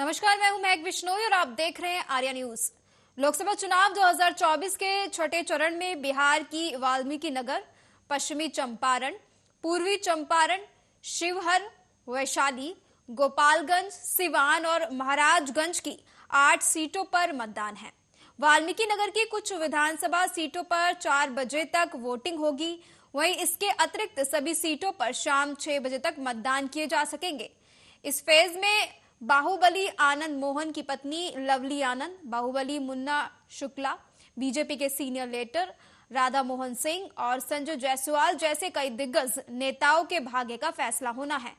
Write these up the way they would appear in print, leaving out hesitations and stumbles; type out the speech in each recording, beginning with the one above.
नमस्कार, मैं हूं महक बिश्नोई और आप देख रहे हैं आर्या न्यूज। लोकसभा चुनाव 2024 के छठे चरण में बिहार की वाल्मीकि नगर, पश्चिमी चंपारण, पूर्वी चंपारण, शिवहर, वैशाली, गोपालगंज, सिवान और महाराजगंज की 8 सीटों पर मतदान है। वाल्मीकि नगर की कुछ विधानसभा सीटों पर 4 बजे तक वोटिंग होगी। वहीं इसके अतिरिक्त सभी सीटों पर शाम 6 बजे तक मतदान किए जा सकेंगे। इस फेज में बाहुबली आनंद मोहन की पत्नी लवली आनंद, बाहुबली मुन्ना शुक्ला, बीजेपी के सीनियर लीडर राधा मोहन सिंह और संजय जायसवाल जैसे कई दिग्गज नेताओं के भाग्य का फैसला होना है।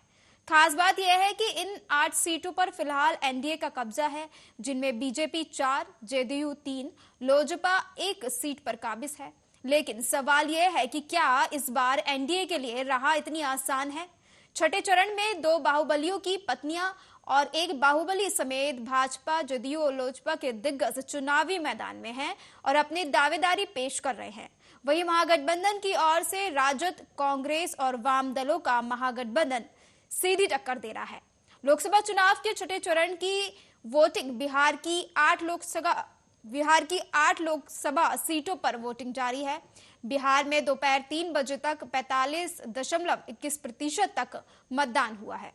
खास बात यह है कि इन 8 सीटों पर फिलहाल एनडीए का कब्जा है, जिनमें बीजेपी 4, जेडीयू 3, लोजपा 1 सीट पर काबिज है। लेकिन सवाल यह है कि क्या इस बार एनडीए के लिए राह इतनी आसान है? छठे चरण में 2 बाहुबलियों की पत्नियां और 1 बाहुबली समेत भाजपा, जदयू और लोजपा के दिग्गज चुनावी मैदान में हैं और अपनी दावेदारी पेश कर रहे हैं। वहीं महागठबंधन की ओर से राजद, कांग्रेस और वाम दलों का महागठबंधन सीधी टक्कर दे रहा है। लोकसभा चुनाव के छठे चरण की वोटिंग बिहार की 8 लोकसभा सीटों पर वोटिंग जारी है। बिहार में दोपहर 3 बजे तक 45.21% तक मतदान हुआ है।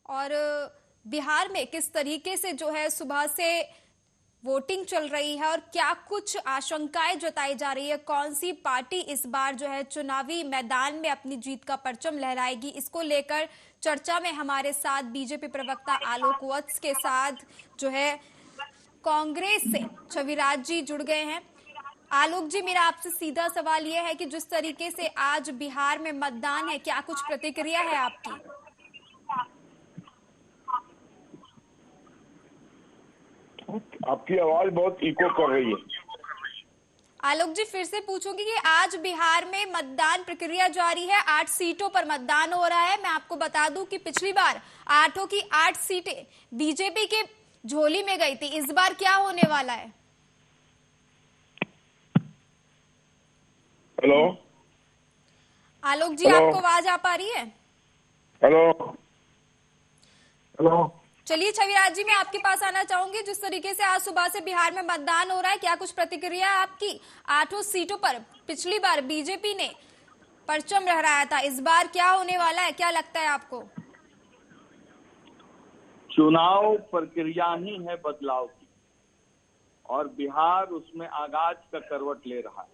और बिहार में किस तरीके से जो है सुबह से वोटिंग चल रही है और क्या कुछ आशंकाएं जताई जा रही है, कौन सी पार्टी इस बार जो है चुनावी मैदान में अपनी जीत का परचम लहराएगी, इसको लेकर चर्चा में हमारे साथ बीजेपी प्रवक्ता आलोक वत्स के साथ जो है कांग्रेस से छविराज जी जुड़ गए हैं। आलोक जी, मेरा आपसे सीधा सवाल यह है कि जिस तरीके से आज बिहार में मतदान है, क्या कुछ प्रतिक्रिया है आपकी? आपकी आवाज बहुत इको कर रही है। आलोक जी, फिर से पूछूंगी कि आज बिहार में मतदान प्रक्रिया जारी है, 8 सीटों पर मतदान हो रहा है। मैं आपको बता दूं कि पिछली बार 8 की 8 सीटें बीजेपी के झोली में गई थी। इस बार क्या होने वाला है? हेलो आलोक जी, हेलो आपको आवाज आ पा रही है? हेलो हेलो चलिए छविराज जी, मैं आपके पास आना चाहूंगी। जिस तरीके से आज सुबह से बिहार में मतदान हो रहा है, क्या कुछ प्रतिक्रिया है आपकी? 8 सीटों पर पिछली बार बीजेपी ने परचम लहराया था, इस बार क्या होने वाला है, क्या लगता है आपको? चुनाव प्रक्रिया ही है बदलाव की और बिहार उसमें आगाज का करवट ले रहा है।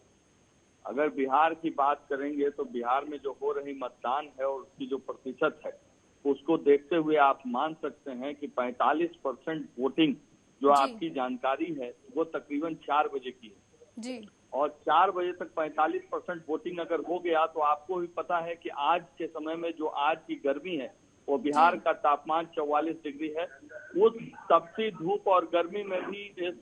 अगर बिहार की बात करेंगे तो बिहार में जो हो रही मतदान है और उसकी जो प्रतिशत है, उसको देखते हुए आप मान सकते हैं कि 45% वोटिंग जो आपकी जानकारी है वो तकरीबन 4 बजे की है जी। और 4 बजे तक 45% वोटिंग अगर हो गया तो आपको भी पता है कि आज के समय में जो आज की गर्मी है वो बिहार का तापमान 44 डिग्री है। उस तपती धूप और गर्मी में भी इस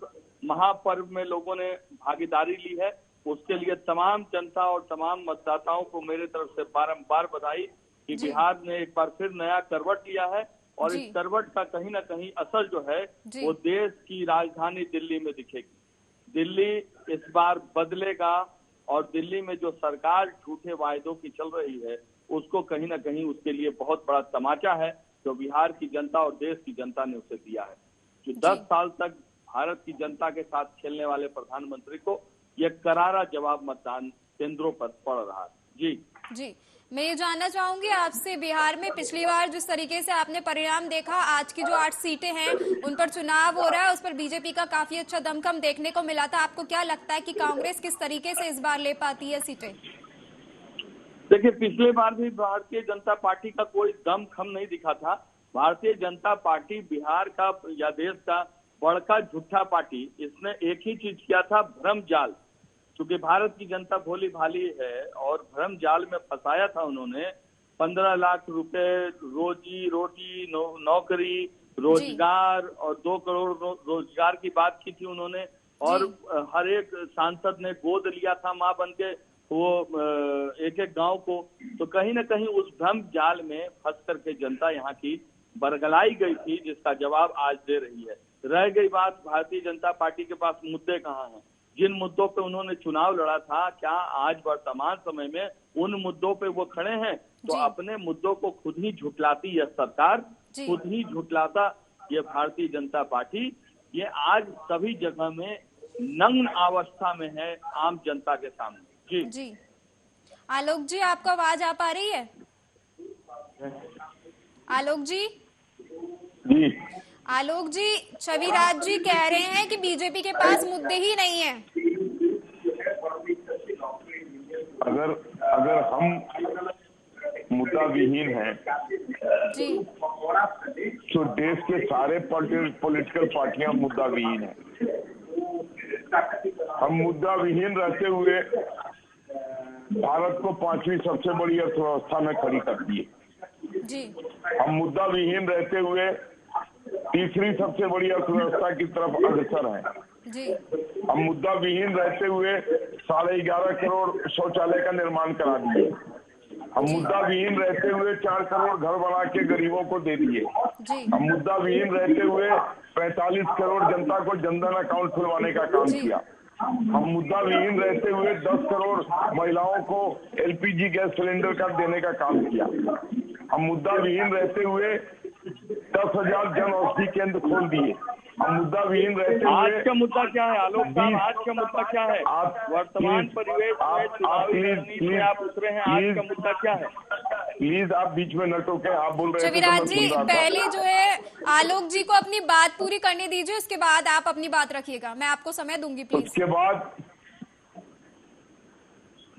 महापर्व में लोगों ने भागीदारी ली है। उसके लिए तमाम जनता और तमाम मतदाताओं को मेरे तरफ से बारंबार बधाई कि बिहार ने एक बार फिर नया करवट लिया है और इस करवट का कहीं ना कहीं असर जो है वो देश की राजधानी दिल्ली में दिखेगी। दिल्ली इस बार बदलेगा और दिल्ली में जो सरकार झूठे वायदों की चल रही है उसको कहीं ना कहीं उसके लिए बहुत बड़ा तमाचा है जो बिहार की जनता और देश की जनता ने उसे दिया है। जो 10 साल तक भारत की जनता के साथ खेलने वाले प्रधानमंत्री को यह करारा जवाब मतदान केंद्रों पर पड़ रहा है। जी, मैं ये जानना चाहूंगी आपसे, बिहार में पिछली बार जिस तरीके से आपने परिणाम देखा, आज की जो 8 सीटें हैं उन पर चुनाव हो रहा है, उस पर बीजेपी का काफी अच्छा दमखम देखने को मिला था। आपको क्या लगता है कि कांग्रेस किस तरीके से इस बार ले पाती है सीटें? देखिए, पिछले बार भी भारतीय जनता पार्टी का कोई दमखम नहीं दिखा था। भारतीय जनता पार्टी बिहार का या देश का बड़का झूठा पार्टी, इसने एक ही चीज किया था, भ्रम जाल, क्योंकि भारत की जनता भोली भाली है और भ्रम जाल में फंसाया था उन्होंने। 15 लाख रुपए रोजी रोटी नौकरी रोजगार और 2 करोड़ रोजगार की बात की थी उन्होंने। और हर एक सांसद ने गोद लिया था मां बन के वो एक एक गांव को। तो कहीं ना कहीं उस भ्रम जाल में फंस करके जनता यहाँ की बरगलाई गई थी, जिसका जवाब आज दे रही है। रह गई बात भारतीय जनता पार्टी के पास मुद्दे कहाँ हैं, जिन मुद्दों पे उन्होंने चुनाव लड़ा था, क्या आज वर्तमान समय में उन मुद्दों पे वो खड़े हैं? तो अपने मुद्दों को खुद ही झुठलाती यह सरकार, खुद ही झुठलाता ये भारतीय जनता पार्टी, ये आज सभी जगह में नग्न अवस्था में है आम जनता के सामने। जी आलोक जी, आपको आवाज आ पा रही है? आलोक जी आलोक जी, छविराज जी कह रहे हैं कि बीजेपी के पास मुद्दे ही नहीं है। अगर हम मुद्दा विहीन हैं जी, तो देश के सारे पॉलिटिकल पार्टियां मुद्दा विहीन हैं। हम मुद्दा विहीन रहते हुए भारत को 5वीं सबसे बड़ी अर्थव्यवस्था में खड़ी कर दिए। जी, हम मुद्दा विहीन रहते हुए तीसरी सबसे बड़ी अर्थव्यवस्था की तरफ अग्रसर हैं। जी, हम मुद्दा विहीन रहते हुए 11.5 करोड़ शौचालय का निर्माण करा दिए। हम मुद्दा विहीन रहते हुए 4 करोड़ घर बना के गरीबों को दे दिए। हम मुद्दा विहीन रहते हुए 45 करोड़ जनता को जनधन अकाउंट खुलवाने का काम किया। हम मुद्दा विहीन रहते हुए 10 करोड़ महिलाओं को LPG गैस सिलेंडर का देने का काम किया। हम मुद्दा विहीन रहते हुए 10,000 जन औषधि केंद्र खोल दिए। हम मुद्दा विहीन रहते हुए आज का मुद्दा क्या है आलोक साहब? आज का मुद्दा क्या है? वर्तमान परिवेश में चुनावी रणनीति में आप उतरे हैं, आज का मुद्दा क्या है? प्लीज आप बीच में न टोके, आप बोल रहे हैं। छविराज जी, पहले जो है आलोक जी को अपनी बात पूरी करने दीजिए, उसके बाद आप अपनी बात रखिएगा। मैं आपको समय दूंगी, प्लीज। उसके बाद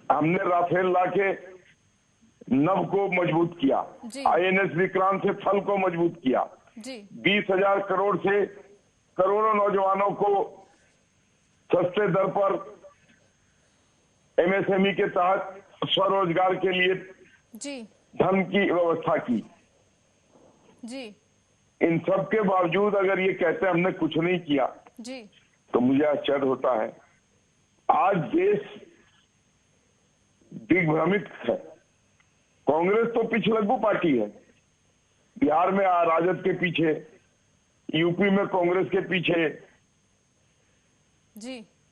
हमने राफेल ला के नभ को मजबूत किया, INS विक्रांत से फल को मजबूत किया। 20,000 करोड़ से करोड़ों नौजवानों को सस्ते दर पर MSME के तहत स्वरोजगार के लिए धन की व्यवस्था की। इन सब के बावजूद अगर ये कहते हैं हमने कुछ नहीं किया, तो मुझे आश्चर्य होता है। आज देश दिग्भ्रमित है। कांग्रेस तो पिछलग्गू पार्टी है। बिहार में राजद के पीछे, यूपी में कांग्रेस के पीछे,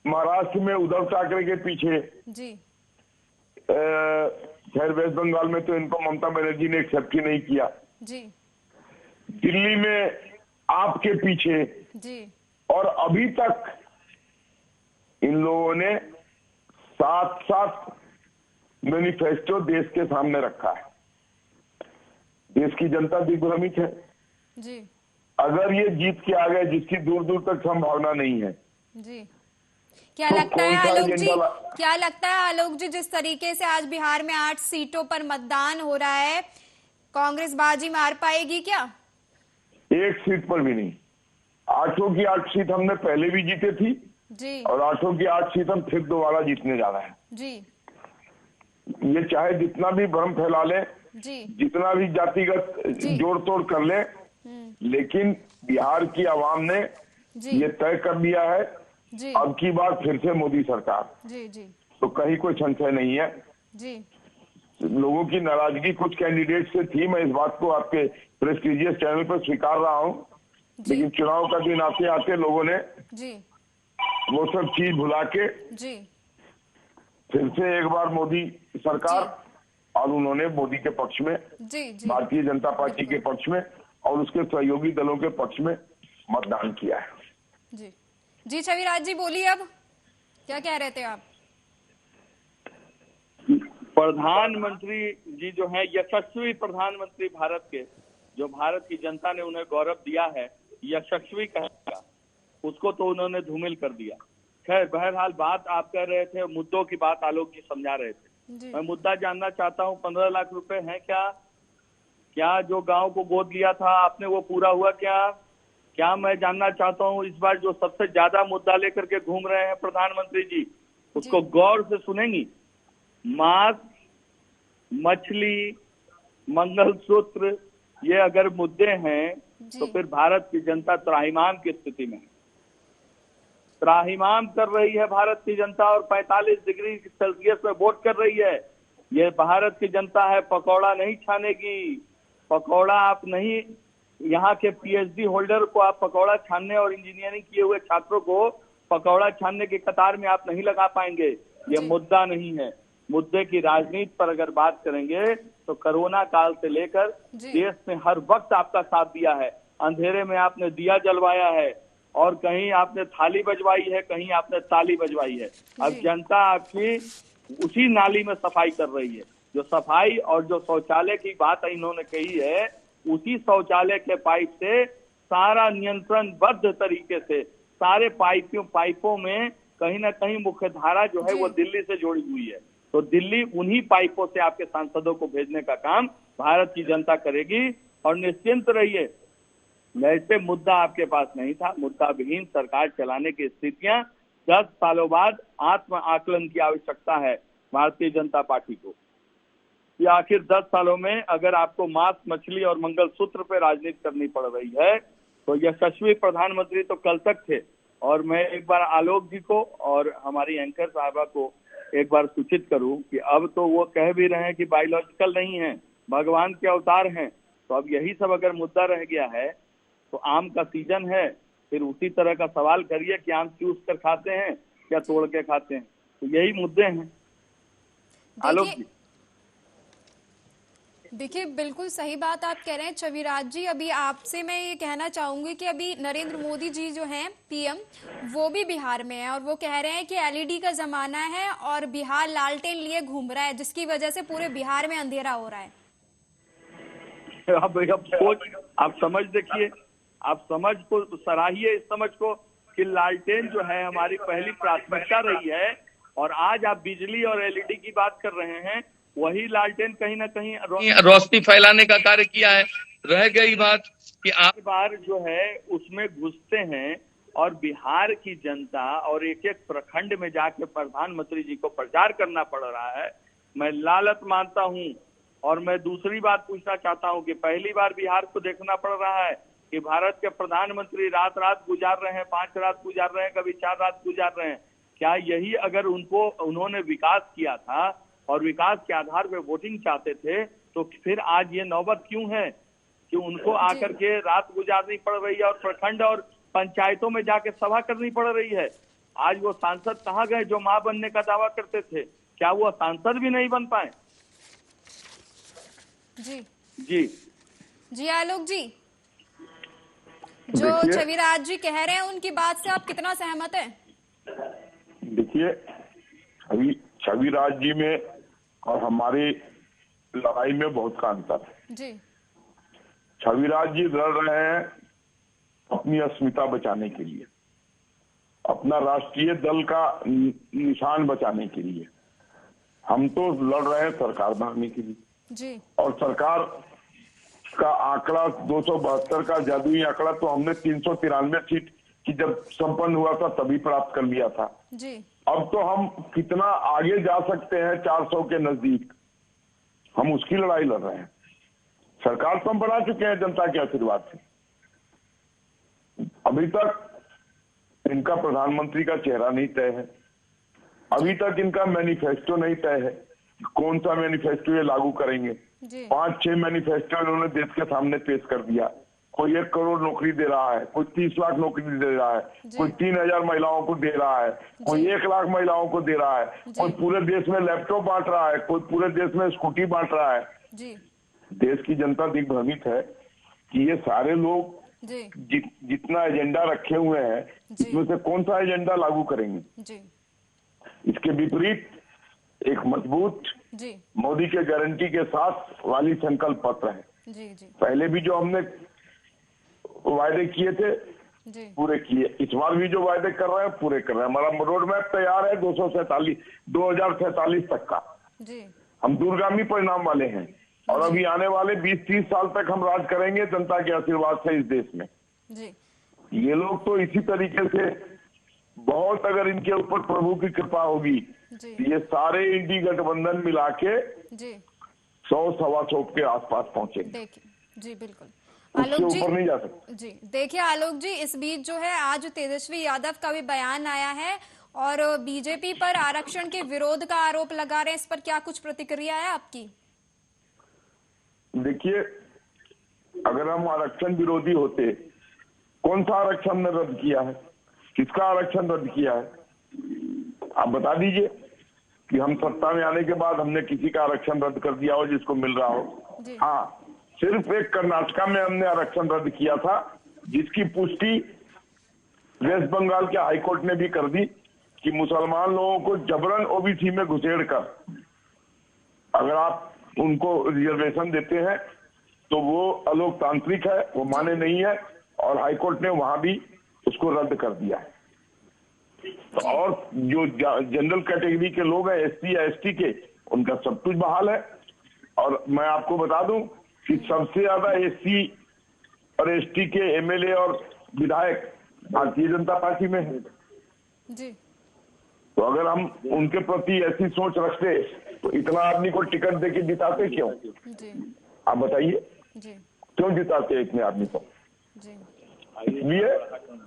महाराष्ट्र में उद्धव ठाकरे के पीछे, खैर वेस्ट बंगाल में तो इनको ममता बनर्जी ने एक्सेप्ट ही नहीं किया, दिल्ली में आपके पीछे, और अभी तक इन लोगों ने 7 मैनिफेस्टो देश के सामने रखा है। देश की जनता दिग्भ्रमित है। अगर ये जीत के आ गए, जिसकी दूर दूर तक संभावना नहीं है, क्या लगता है आलोक जी, क्या लगता है आलोक जी, जिस तरीके से आज बिहार में 8 सीटों पर मतदान हो रहा है, कांग्रेस बाजी मार पाएगी क्या? एक सीट पर भी नहीं। 8 की 8 सीट हमने पहले भी जीते थी और 8 की 8 सीट हम फिर दोबारा जीतने जा रहे हैं। ये चाहे जितना भी भ्रम फैला ले, जितना भी जातिगत जोड़ तोड़ कर ले, लेकिन बिहार की आवाम ने ये तय कर दिया है, अब की बार फिर से मोदी सरकार। तो कहीं कोई संशय नहीं है। लोगों की नाराजगी कुछ कैंडिडेट से थी, मैं इस बात को आपके प्रेस्टिजियस चैनल पर स्वीकार रहा हूं, लेकिन चुनाव का दिन आते आते लोगों ने वो सब चीज भुला के फिर से एक बार मोदी सरकार, और उन्होंने मोदी के पक्ष में, भारतीय जनता पार्टी के पक्ष में और उसके सहयोगी दलों के पक्ष में मतदान किया है। जी छविराज जी बोलिए, अब क्या कह रहे थे आप? प्रधानमंत्री जी जो है यशस्वी प्रधानमंत्री भारत के, जो भारत की जनता ने उन्हें गौरव दिया है, यशस्वी कहेगा, उसको तो उन्होंने धूमिल कर दिया। खैर बहरहाल बात आप कर रहे थे, मुद्दों की बात आलोक जी समझा रहे थे। मैं मुद्दा जानना चाहता हूँ, 15 लाख रुपए हैं क्या जो गांव को गोद लिया था आपने वो पूरा हुआ क्या मैं जानना चाहता हूँ। इस बार जो सबसे ज्यादा मुद्दा लेकर के घूम रहे हैं प्रधानमंत्री जी, उसको गौर से सुनेंगी। मांस, मछली, मंगलसूत्र, ये अगर मुद्दे हैं तो फिर भारत की जनता त्राहिमाम की स्थिति में है। त्राहिमाम कर रही है भारत की जनता और 45 डिग्री सेल्सियस में वोट कर रही है। ये भारत की जनता है, पकौड़ा नहीं छानेगी। पकौड़ा आप नहीं, यहाँ के पीएचडी होल्डर को आप पकौड़ा छानने और इंजीनियरिंग किए हुए छात्रों को पकौड़ा छानने की कतार में आप नहीं लगा पाएंगे। ये मुद्दा नहीं है। मुद्दे की राजनीति पर अगर बात करेंगे तो कोरोना काल से लेकर देश ने हर वक्त आपका साथ दिया है। अंधेरे में आपने दिया जलवाया है और कहीं आपने थाली बजवाई है, कहीं आपने ताली बजवाई है। अब जनता आपकी उसी नाली में सफाई कर रही है। जो सफाई और जो शौचालय की बात इन्होंने कही है, उसी शौचालय के पाइप से सारा नियंत्रणबद्ध तरीके से सारे पाइपों में कहीं ना कहीं मुख्य धारा जो है वो दिल्ली से जुड़ी हुई है। तो दिल्ली उन्हीं पाइपों से आपके सांसदों को भेजने का काम भारत की जनता करेगी। और निश्चिंत रहिए, वैसे मुद्दा आपके पास नहीं था। मुद्दा विहीन सरकार चलाने की स्थितियां 10 सालों बाद आत्म आकलन की आवश्यकता है भारतीय जनता पार्टी को। कि आखिर 10 सालों में अगर आपको मांस, मछली और मंगलसूत्र पे राजनीति करनी पड़ रही है तो यशस्वी प्रधानमंत्री तो कल तक थे। और मैं एक बार आलोक जी को और हमारी एंकर साहबा को एक बार सूचित करूं कि अब तो वो कह भी रहे हैं कि बायोलॉजिकल नहीं है, भगवान के अवतार हैं। तो अब यही सब अगर मुद्दा रह गया है तो आम का सीजन है, फिर उसी तरह का सवाल करिए कि आम चूस कर खाते हैं या तोड़ के खाते हैं। तो यही मुद्दे हैं। आलोक जी देखिए, बिल्कुल सही बात आप कह रहे हैं छविराज जी। अभी आपसे मैं ये कहना चाहूंगी कि अभी नरेंद्र मोदी जी जो हैं पीएम, वो भी बिहार में है और वो कह रहे हैं कि एलईडी का जमाना है और बिहार लालटेन लिए घूम रहा है, जिसकी वजह से पूरे बिहार में अंधेरा हो रहा है। आप समझ देखिए, आप समझ को सराहिए, इस समझ को कि लालटेन जो है हमारी पहली प्राथमिकता रही है। और आज आप बिजली और एलईडी की बात कर रहे हैं, वही लालटेन कहीं ना कहीं रोशनी फैलाने का कार्य किया है। रह गई बात कि आप बार जो है उसमें घुसते हैं और बिहार की जनता और एक एक प्रखंड में जाके प्रधानमंत्री जी को प्रचार करना पड़ रहा है। मैं लालच मानता हूं। और मैं दूसरी बात पूछना चाहता हूं कि पहली बार बिहार को देखना पड़ रहा है कि भारत के प्रधानमंत्री रात रात गुजार रहे हैं, 5 रात गुजार रहे हैं, कभी 4 रात गुजार रहे हैं। क्या यही अगर उन्होंने विकास किया था और विकास के आधार पर वोटिंग चाहते थे तो फिर आज ये नौबत क्यों है कि उनको आकर के रात गुजारनी पड़ रही है और प्रखंड और पंचायतों में जाके सभा करनी पड़ रही है। आज वो सांसद कहाँ गए जो मां बनने का दावा करते थे? क्या वो सांसद भी नहीं बन पाए? जी जी जी आलोक जी, जो छविराज जी कह रहे हैं उनकी बात से आप कितना सहमत हैं? देखिए, अभी छविराज जी में और हमारी लड़ाई में बहुत का अंतर है। जी, छविराज जी लड़ रहे हैं अपनी अस्मिता बचाने के लिए, अपना राष्ट्रीय दल का निशान बचाने के लिए। हम तो लड़ रहे हैं सरकार बनाने के लिए जी। और सरकार का आंकड़ा 272 का जादुई आंकड़ा तो हमने 393 सीट की जब संपन्न हुआ था तभी प्राप्त कर लिया था जी। अब तो हम कितना आगे जा सकते हैं, 400 के नजदीक, हम उसकी लड़ाई लड़ रहे हैं। सरकार तो हम बना चुके हैं जनता के आशीर्वाद से। अभी तक इनका प्रधानमंत्री का चेहरा नहीं तय है, अभी तक इनका मैनिफेस्टो नहीं तय है, कौन सा मैनिफेस्टो ये लागू करेंगे। 5-6 मैनिफेस्टो इन्होंने देश के सामने पेश कर दिया। कोई 1 करोड़ नौकरी दे रहा है, कोई 30 लाख नौकरी दे रहा है, कोई 3000 महिलाओं को दे रहा है, कोई 1 लाख महिलाओं को दे रहा है, कोई पूरे देश में लैपटॉप बांट रहा है, कोई पूरे देश में स्कूटी बांट रहा है। देश की जनता दिग्भ्रमित है कि ये सारे लोग जितना एजेंडा रखे हुए हैं इसमें से कौन सा एजेंडा लागू करेंगे। इसके विपरीत एक मजबूत मोदी के गारंटी के साथ वाली संकल्प पत्र है। पहले भी जो हमने वायदे किए थे पूरे किए, इस बार भी जो वायदे कर रहे हैं पूरे कर रहे हैं। हमारा रोड मैप तैयार है 2047 तक का। हम दूरगामी परिणाम वाले हैं और अभी आने वाले 20-30 साल तक हम राज करेंगे जनता के आशीर्वाद से इस देश में। ये लोग तो इसी तरीके से बहुत अगर इनके ऊपर प्रभु की कृपा होगी ये सारे इंडी गठबंधन मिला के 100-125 के आसपास पहुंचेंगे। देखिए जी बिल्कुल आलोक जी, ऊपर नहीं जा सकते जी। देखिए आलोक जी, इस बीच जो है आज तेजस्वी यादव का भी बयान आया है और बीजेपी पर आरक्षण के विरोध का आरोप लगा रहे हैं। इस पर क्या कुछ प्रतिक्रिया है आपकी? देखिए, अगर हम आरक्षण विरोधी होते, कौन सा आरक्षण ने रद्द किया है, किसका आरक्षण रद्द किया है, आप बता दीजिए कि हम सत्ता में आने के बाद हमने किसी का आरक्षण रद्द कर दिया हो जिसको मिल रहा हो। हाँ, सिर्फ एक कर्नाटका में हमने आरक्षण रद्द किया था जिसकी पुष्टि वेस्ट बंगाल के हाईकोर्ट ने भी कर दी कि मुसलमान लोगों को जबरन ओबीसी में घुसेड़ कर अगर आप उनको रिजर्वेशन देते हैं तो वो अलोकतांत्रिक है, वो माने नहीं है, और हाईकोर्ट ने वहां भी उसको रद्द कर दिया है। तो और जो जनरल कैटेगरी के लोग हैं, एससी या एसटी के, उनका सब कुछ बहाल है। और मैं आपको बता दूं कि सबसे ज्यादा एससी और एसटी के एमएलए और विधायक भारतीय जनता पार्टी में है जी। तो अगर हम उनके प्रति ऐसी सोच रखते तो इतना आदमी को टिकट देके जिताते क्यों जी? आप बताइए, क्यों जिताते इतने आदमी को? इसलिए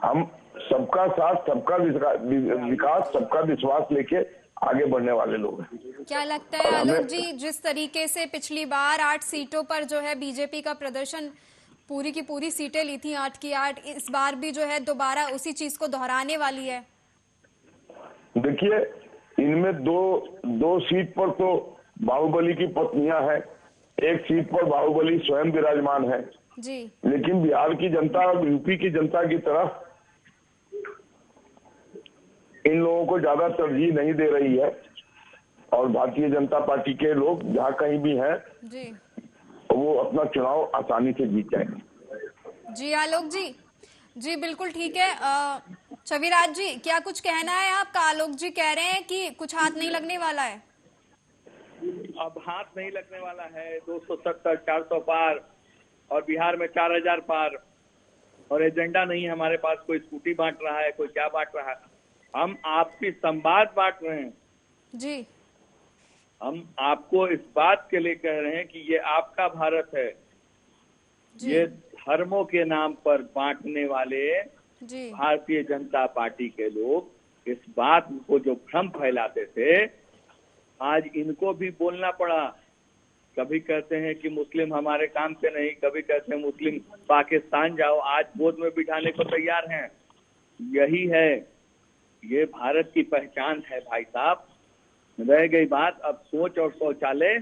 हम सबका साथ, सबका विकास, सबका विश्वास लेके आगे बढ़ने वाले लोग हैं। क्या लगता है आलोक जी, जिस तरीके से पिछली बार 8 सीटों पर जो है बीजेपी का प्रदर्शन, पूरी की पूरी सीटें ली थी 8 की 8, इस बार भी जो है दोबारा उसी चीज को दोहराने वाली है? देखिए, इनमें दो सीट पर तो बाहुबली की पत्नियां हैं, एक सीट पर बाहुबली स्वयं विराजमान है जी। लेकिन बिहार की जनता और यूपी की जनता की तरफ इन लोगों को ज्यादा तरजीह नहीं दे रही है और भारतीय जनता पार्टी के लोग जहाँ कहीं भी हैं जी, वो अपना चुनाव आसानी से जीत जाएंगे। जी आलोक जी, जी बिल्कुल ठीक है। छविराज जी, क्या कुछ कहना है आपका? आलोक जी कह रहे हैं कि कुछ हाथ नहीं लगने वाला है। अब हाथ नहीं लगने वाला है, 270 400 पार और बिहार में 4000 पार, और एजेंडा नहीं है हमारे पास, कोई स्कूटी बांट रहा है, कोई क्या बांट रहा है। हम आपसी संवाद बांट रहे हैं जी। हम आपको इस बात के लिए कह रहे हैं कि ये आपका भारत है। ये धर्मों के नाम पर बांटने वाले भारतीय जनता पार्टी के लोग इस बात को जो भ्रम फैलाते थे, आज इनको भी बोलना पड़ा। कभी कहते हैं कि मुस्लिम हमारे काम के नहीं, कभी कहते हैं मुस्लिम पाकिस्तान जाओ, आज गोद में बिठाने को तैयार हैं। यही है, ये भारत की पहचान है भाई साहब। रह गई बात अब सोच और शौचालय,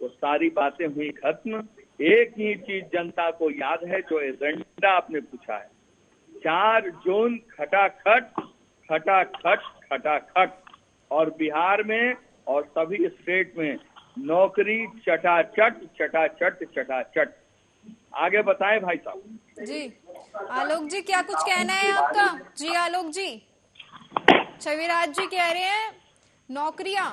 तो सारी बातें हुई खत्म। एक ही चीज जनता को याद है, जो एजेंडा आपने पूछा है, 4 जून खटाखट खटाखट खटाखट, और बिहार में और सभी स्टेट में नौकरी चटाचट चटाचट चटाचट। आगे बताएं भाई साहब। जी आलोक जी, क्या कुछ कहना है आपका? जी आलोक जी, छविराज जी कह रहे हैं नौकरियां।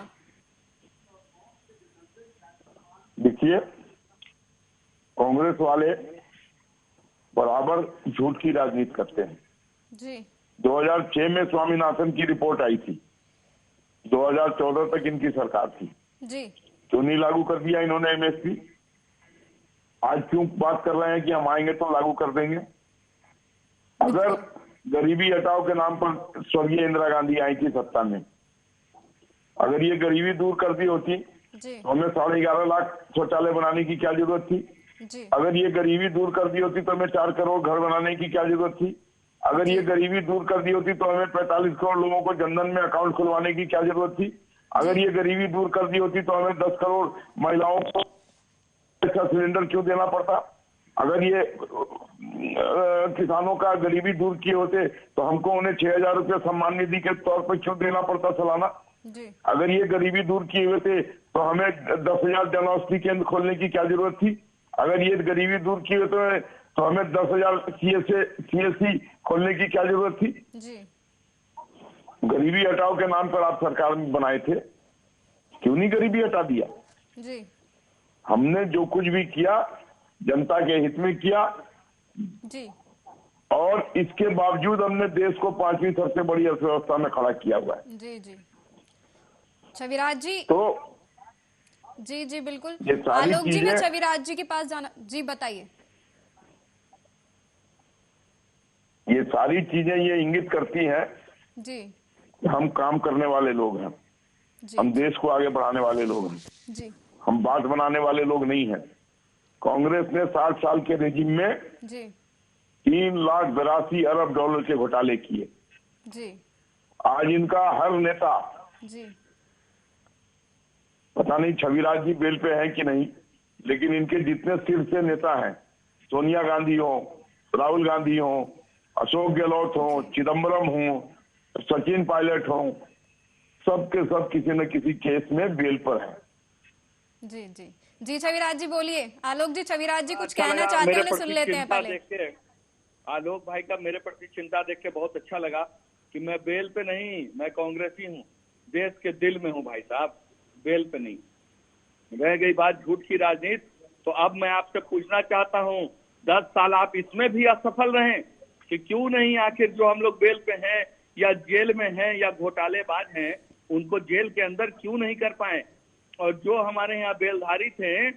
देखिए, कांग्रेस वाले बराबर झूठ की राजनीति करते हैं जी। 2006 में स्वामीनाथन की रिपोर्ट आई थी, 2014 तक इनकी सरकार थी जी। क्यों नहीं लागू कर दिया इन्होंने एमएसपी? आज क्यों बात कर रहे हैं कि हम आएंगे तो लागू कर देंगे? अगर गरीबी हटाओ के नाम पर स्वर्गीय इंदिरा गांधी आई थी सत्ता में, अगर ये गरीबी दूर कर दी होती तो हमें 11.5 लाख शौचालय बनाने की क्या जरूरत थी? अगर ये गरीबी दूर कर दी होती तो हमें 4 करोड़ घर बनाने की क्या जरूरत थी? अगर ये गरीबी दूर कर दी होती तो हमें 45 करोड़ लोगों को जनधन में अकाउंट खुलवाने की क्या जरूरत थी? अगर ये गरीबी दूर कर दी होती तो हमें 10 करोड़ महिलाओं को अच्छा सिलेंडर क्यों देना पड़ता? अगर ये किसानों का गरीबी दूर किए होते तो हमको उन्हें 6000 रुपये सम्मान निधि के तौर पर क्यों देना पड़ता सालाना? अगर ये गरीबी दूर किए हुए थे तो हमें 10,000 जन औषधि केंद्र खोलने की क्या जरूरत थी? अगर ये गरीबी दूर किए हुए तो हमें 10,000 CSC खोलने की क्या जरूरत थी? गरीबी हटाओ के नाम पर आप सरकार में बनाए थे, क्यों नहीं गरीबी हटा दिया? हमने जो कुछ भी किया जनता के हित में किया। और इसके बावजूद हमने देश को 5वीं सबसे बड़ी अर्थव्यवस्था में खड़ा किया हुआ है। जी जी छविराज जी। तो जी जी बिल्कुल। ये सारी आलोक जी, मैं चीजें, छविराज जी के पास जाना, जी बताइए। ये सारी चीजें ये इंगित करती हैं जी कि हम काम करने वाले लोग हैं, जी हम देश को आगे बढ़ाने वाले लोग हैं, जी हम बात बनाने वाले लोग नहीं हैं। कांग्रेस ने 60 साल के रेजिम में जी 3,82 अरब डॉलर के घोटाले किए। जी आज इनका हर नेता, जी पता नहीं छविराज जी बेल पे हैं कि नहीं, लेकिन इनके जितने शीर्ष नेता हैं, सोनिया गांधी हो, राहुल गांधी हो, अशोक गहलोत हो, चिदम्बरम हो, सचिन पायलट हो, सब के सब किसी न किसी केस में बेल पर हैं। जी जी जी छविराज जी बोलिए। आलोक जी, छविराज जी कुछ अच्छा कहना लगा, चाहते हैं, मेरे उन्हें सुन प्रति लेते हैं चिंता पहले। देख के, आलोक भाई का मेरे प्रति चिंता देख के बहुत अच्छा लगा कि मैं बेल पे नहीं, मैं कांग्रेसी हूँ, देश के दिल में हूँ भाई साहब, बेल पे नहीं। रह गई बात झूठ की राजनीति, तो अब मैं आपसे पूछना चाहता हूँ, 10 साल आप इसमें भी असफल रहे कि क्यों नहीं, आखिर जो हम लोग बेल पे हैं या जेल में हैं या घोटालेबाज हैं, उनको जेल के अंदर क्यों नहीं कर पाए? और जो हमारे यहाँ बेलधारी थे,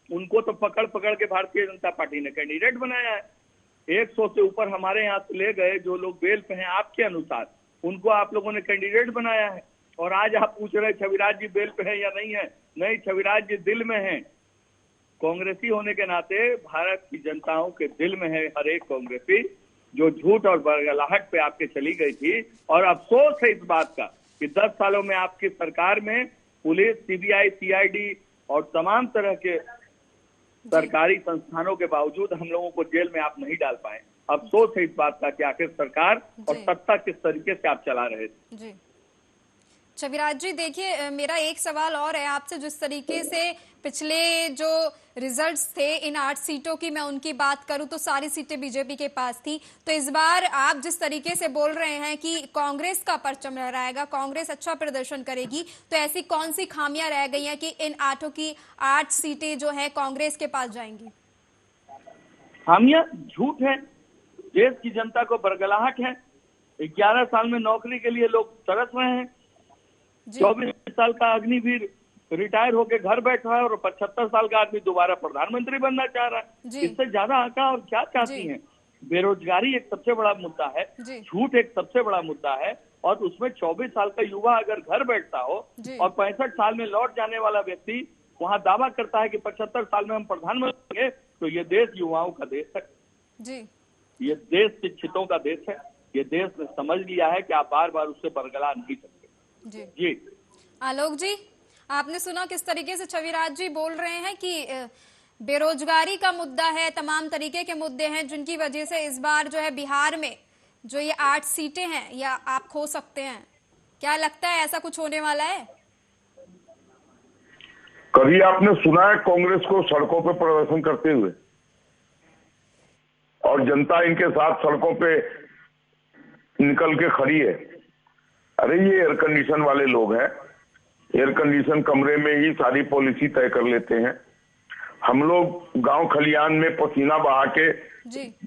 उनको तो पकड़ पकड़ के भारतीय जनता पार्टी ने कैंडिडेट बनाया है। 100 से ऊपर हमारे यहाँ से ले गए जो लोग बेल पे हैं, आपके अनुसार उनको आप लोगों ने कैंडिडेट बनाया है। और आज आप पूछ रहे छविराज जी बेल पे है या नहीं है? नहीं, छविराज जी दिल में हैं। कांग्रेसी होने के नाते भारत की जनताओं के दिल में है हर एक कांग्रेसी, जो झूठ और बरगलाहट पे आपके चली गई थी। और अफसोस है इस बात का कि 10 सालों में आपकी सरकार में पुलिस, सीबीआई, सीआईडी और तमाम तरह के सरकारी संस्थानों के बावजूद हम लोगों को जेल में आप नहीं डाल पाए। अफसोस है इस बात का कि आखिर सरकार और सत्ता किस तरीके से आप चला रहे थे। जी छविराज जी, देखिए मेरा एक सवाल और है आपसे। जिस तरीके से पिछले जो रिजल्ट्स थे इन 8 सीटों की, मैं उनकी बात करूं तो सारी सीटें बीजेपी के पास थी। तो इस बार आप जिस तरीके से बोल रहे हैं कि कांग्रेस का परचम लहराएगा, कांग्रेस अच्छा प्रदर्शन करेगी, तो ऐसी कौन सी खामियां रह गई हैं कि इन 8 सीटें जो है कांग्रेस के पास जाएंगी? खामियां झूठ है, देश की जनता को बरगलाहट है। 11 साल में नौकरी के लिए लोग तरस रहे हैं। 24 साल का अग्निवीर रिटायर होकर घर बैठा है और 75 साल का आदमी दोबारा प्रधानमंत्री बनना चाह रहा है। इससे ज्यादा आका और क्या चाहती हैं? बेरोजगारी एक सबसे बड़ा मुद्दा है, झूठ एक सबसे बड़ा मुद्दा है, और उसमें 24 साल का युवा अगर घर बैठता हो और 65 साल में लौट जाने वाला व्यक्ति वहां दावा करता है कि 75 साल में हम प्रधानमंत्री होंगे, तो ये देश युवाओं का देश है जी, ये देश शिक्षितों का देश है। ये देश ने समझ लिया है कि आप बार बार उससे बरगला नहीं सकते। जी आलोक जी, आपने सुना किस तरीके से छविराज जी बोल रहे हैं कि बेरोजगारी का मुद्दा है, तमाम तरीके के मुद्दे हैं जिनकी वजह से इस बार जो है बिहार में जो ये 8 सीटें हैं या आप खो सकते हैं। क्या लगता है ऐसा कुछ होने वाला है? कभी आपने सुना है कांग्रेस को सड़कों पे प्रदर्शन करते हुए और जनता इनके साथ सड़कों पे निकल के खड़ी है? अरे ये एयर कंडीशन वाले लोग हैं, एयर कंडीशन कमरे में ही सारी पॉलिसी तय कर लेते हैं। हम लोग गांव खलियान में पसीना बहा के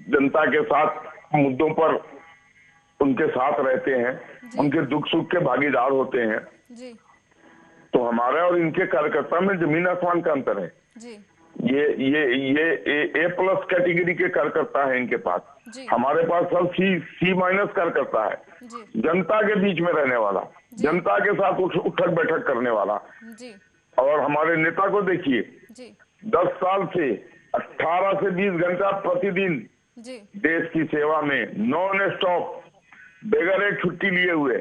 जनता के साथ मुद्दों पर उनके साथ रहते हैं, उनके दुख सुख के भागीदार होते हैं। तो हमारे और इनके कार्यकर्ता में जमीन आसमान का अंतर है। ये A+ कैटेगरी के कार्यकर्ता है इनके पास, हमारे पास सब C- कार्यकर्ता है, जनता के बीच में रहने वाला, जनता के साथ उठक बैठक करने वाला। और हमारे नेता को देखिए, 10 साल से 18 से 20 घंटा प्रतिदिन देश की सेवा में नॉन स्टॉप बगैर एक छुट्टी लिए हुए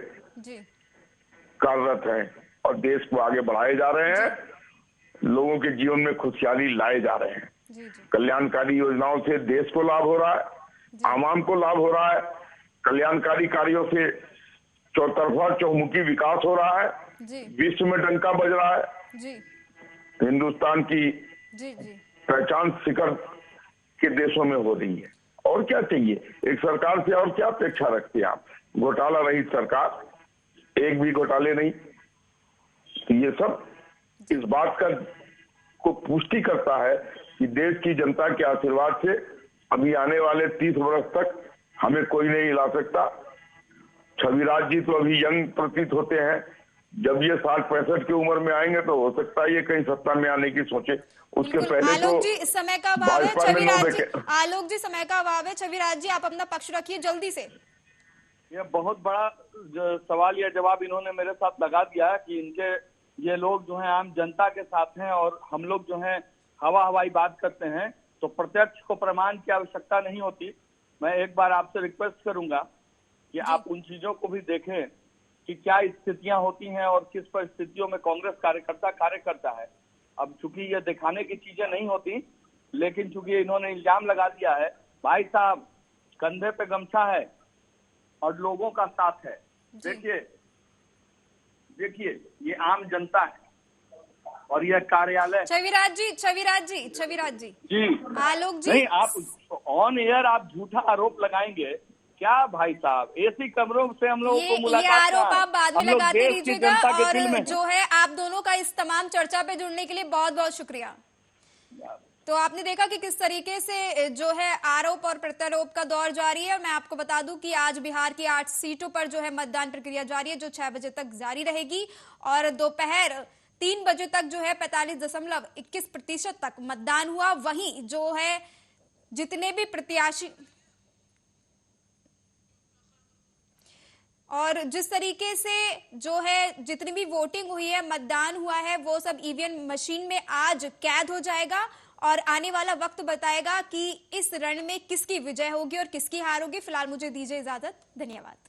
कार्यरत हैं और देश को आगे बढ़ाए जा रहे हैं, लोगों के जीवन में खुशहाली लाए जा रहे हैं। कल्याणकारी योजनाओं से देश को लाभ हो रहा है, आवाम को लाभ हो रहा है, कल्याणकारी कार्यों से चौतरफा चौमुखी विकास हो रहा है, विश्व में डंका बज रहा है, हिंदुस्तान की पहचान शिखर के देशों में हो रही है। और क्या चाहिए एक सरकार से? और क्या अपेक्षा रखते हैं आप? घोटाला रहित सरकार, एक भी घोटाले नहीं। ये सब इस बात का को पुष्टि करता है कि देश की जनता के आशीर्वाद से अभी आने वाले 30 वर्ष तक हमें कोई नहीं हिला सकता। छविराज जी तो अभी यंग प्रतीत होते हैं, जब ये 60-65 की उम्र में आएंगे तो हो सकता है ये कहीं सत्ता में आने की सोचे। उसके पहले आलोक जी समय का अभाव है, भाजपा में छविराज जी, आलोक जी समय का अभाव है, छविराज जी आप अपना पक्ष रखिए जल्दी से। ये बहुत बड़ा सवाल या जवाब इन्होंने मेरे साथ लगा दिया कि इनके ये लोग जो है आम जनता के साथ हैं और हम लोग जो है हवाई बात करते हैं, तो प्रत्यक्ष को प्रमाण की आवश्यकता नहीं होती। मैं एक बार आपसे रिक्वेस्ट करूंगा कि आप उन चीजों को भी देखें कि क्या स्थितियां होती हैं और किस परिस्थितियों में कांग्रेस कार्यकर्ता कार्य करता है। अब चूंकि ये दिखाने की चीजें नहीं होती, लेकिन चूंकि इन्होंने इल्जाम लगा दिया है, भाई साहब कंधे पे गमछा है और लोगों का साथ है। देखिए ये आम जनता है और यह कार्यालय। छविराज जी जी आलोक जी, नहीं, आप ऑन एयर आप झूठा आरोप लगाएंगे क्या भाई साहब? एसी कमरों से हम लोगों को मुलाकात, ये आरोप आप बाद में लगाते रहिएगा। और में जो है आप दोनों का इस तमाम चर्चा पे जुड़ने के लिए बहुत बहुत शुक्रिया। तो आपने देखा कि किस तरीके से जो है आरोप और प्रत्यारोप का दौर जारी है। मैं आपको बता दूं कि आज बिहार की 8 सीटों पर जो है मतदान प्रक्रिया जारी है, जो 6 बजे तक जारी रहेगी और दोपहर 3 बजे तक जो है 45.21% तक मतदान हुआ। वहीं जो है जितने भी प्रत्याशी और जिस तरीके से जो है जितनी भी वोटिंग हुई है, मतदान हुआ है, वो सब ईवीएम मशीन में आज कैद हो जाएगा और आने वाला वक्त बताएगा कि इस रण में किसकी विजय होगी और किसकी हार होगी। फिलहाल मुझे दीजिए इजाजत, धन्यवाद।